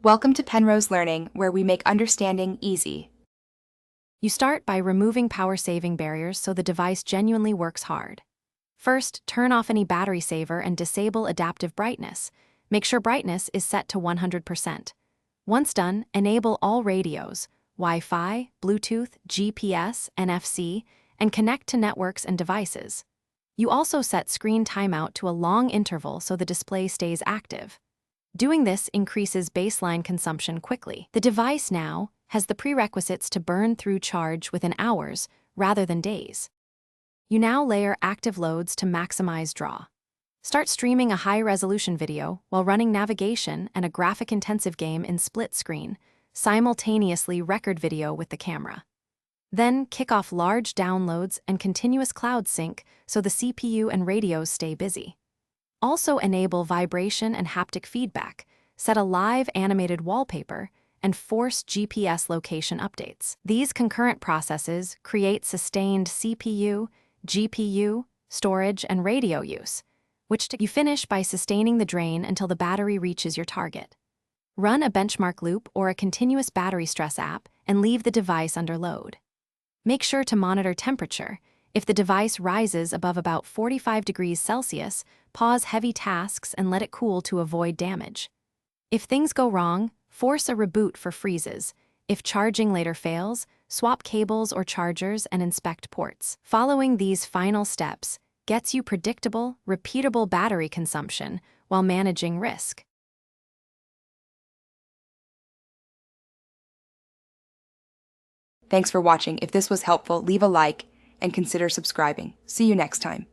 Welcome to Penrose Learning, where we make understanding easy. You start by removing power-saving barriers so the device genuinely works hard. First, turn off any battery saver and disable adaptive brightness. Make sure brightness is set to 100%. Once done, enable all radios, Wi-Fi, Bluetooth, GPS, NFC, and connect to networks and devices. You also set screen timeout to a long interval so the display stays active. Doing this increases baseline consumption quickly. The device now has the prerequisites to burn through charge within hours rather than days. You now layer active loads to maximize draw. Start streaming a high-resolution video while running navigation and a graphic-intensive game in split screen, simultaneously record video with the camera. Then kick off large downloads and continuous cloud sync so the CPU and radios stay busy. Also enable vibration and haptic feedback, set a live animated wallpaper, and force GPS location updates. These concurrent processes create sustained CPU, GPU, storage, and radio use, which you finish by sustaining the drain until the battery reaches your target. Run a benchmark loop or a continuous battery stress app and leave the device under load. Make sure to monitor temperature. If the device rises above about 45 degrees Celsius, pause heavy tasks and let it cool to avoid damage. If things go wrong, force a reboot for freezes. If charging later fails, swap cables or chargers and inspect ports. Following these final steps gets you predictable, repeatable battery consumption while managing risk. Thanks for watching. If this was helpful, leave a like and consider subscribing. See you next time.